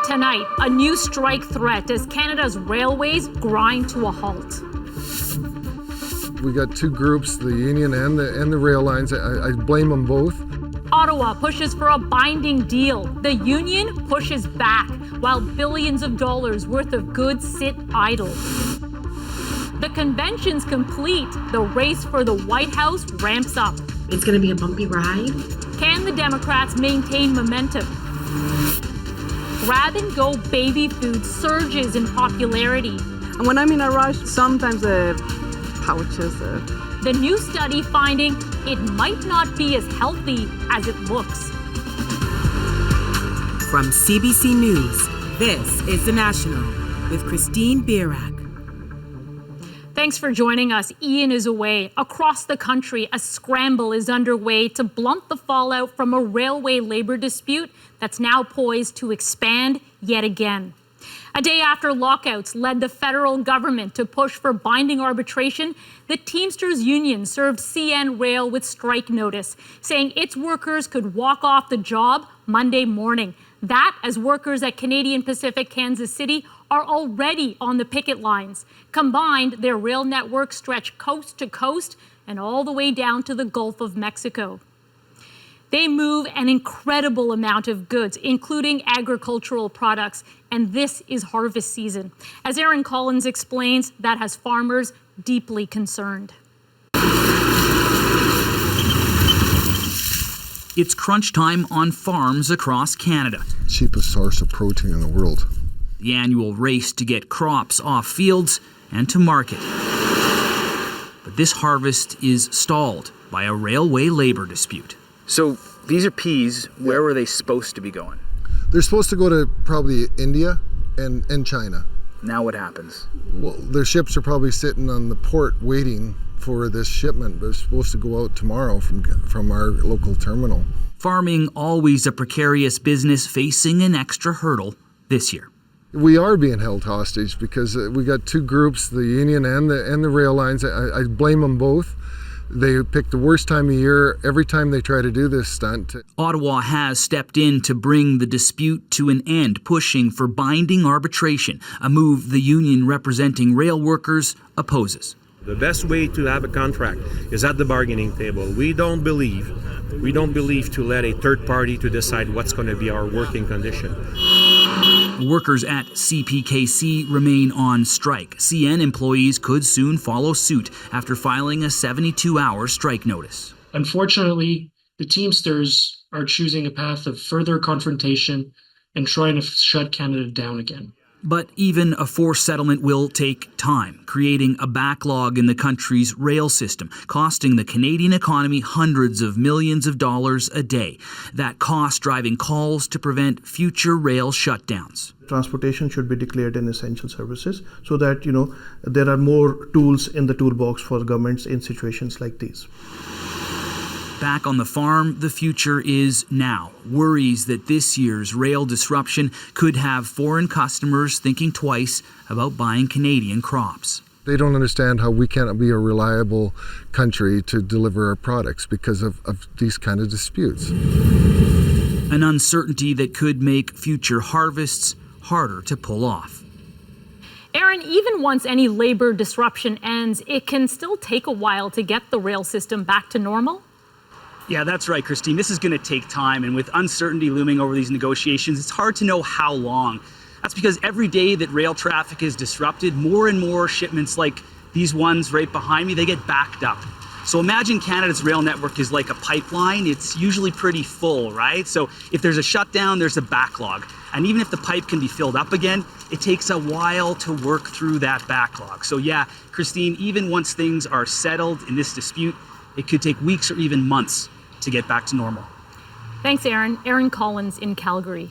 Tonight, a new strike threat as Canada's railways grind to a halt. We got two groups, the union and the rail lines. I blame them both. Ottawa pushes for a binding deal. The union pushes back, while billions of dollars worth of goods sit idle. The convention's complete. The race for the White House ramps up. It's going to be a bumpy ride. Can the Democrats maintain momentum? Grab-and-go baby food surges in popularity. And when I'm in a rush, sometimes the pouches. The new study finding it might not be as healthy as it looks. From CBC News, this is The National with Christine Birak. Thanks for joining us. Ian is away. Across the country, a scramble is underway to blunt the fallout from a railway labor dispute that's now poised to expand yet again. A day after lockouts led the federal government to push for binding arbitration, the Teamsters Union served CN Rail with strike notice, saying its workers could walk off the job Monday morning. That as workers at Canadian Pacific Kansas City are already on the picket lines. Combined, their rail networks stretch coast to coast and all the way down to the Gulf of Mexico. They move an incredible amount of goods, including agricultural products, and this is harvest season. As Aaron Collins explains, that has farmers deeply concerned. It's crunch time on farms across Canada. Cheapest source of protein in the world. The annual race to get crops off fields and to market. But this harvest is stalled by a railway labor dispute. So these are peas. Where were they supposed to be going? They're supposed to go to probably India and China. Now what happens? Well, their ships are probably sitting on the port waiting for this shipment. They're supposed to go out tomorrow from our local terminal. Farming, always a precarious business, facing an extra hurdle this year. We are being held hostage because we got two groups, the union and the rail lines. I blame them both. They pick the worst time of year every time they try to do this stunt. Ottawa has stepped in to bring the dispute to an end, pushing for binding arbitration, a move the union representing rail workers opposes. The best way to have a contract is at the bargaining table. We don't believe to let a third party to decide what's going to be our working condition. Workers at CPKC remain on strike. CN employees could soon follow suit after filing a 72-hour strike notice. Unfortunately, the Teamsters are choosing a path of further confrontation and trying to shut Canada down again. But even a forced settlement will take time, creating a backlog in the country's rail system, costing the Canadian economy hundreds of millions of dollars a day. That cost driving calls to prevent future rail shutdowns. Transportation should be declared an essential services so that, there are more tools in the toolbox for governments in situations like these. Back on the farm, the future is now. Worries that this year's rail disruption could have foreign customers thinking twice about buying Canadian crops. They don't understand how we can't be a reliable country to deliver our products because of these kind of disputes. An uncertainty that could make future harvests harder to pull off. Aaron, even once any labor disruption ends, it can still take a while to get the rail system back to normal. Yeah, that's right, Christine. This is going to take time, and with uncertainty looming over these negotiations, it's hard to know how long. That's because every day that rail traffic is disrupted, more and more shipments like these ones right behind me, they get backed up. So imagine Canada's rail network is like a pipeline. It's usually pretty full, right? So if there's a shutdown, there's a backlog. And even if the pipe can be filled up again, it takes a while to work through that backlog. So yeah, Christine, even once things are settled in this dispute, it could take weeks or even months to get back to normal. Thanks, Aaron. Aaron Collins in Calgary.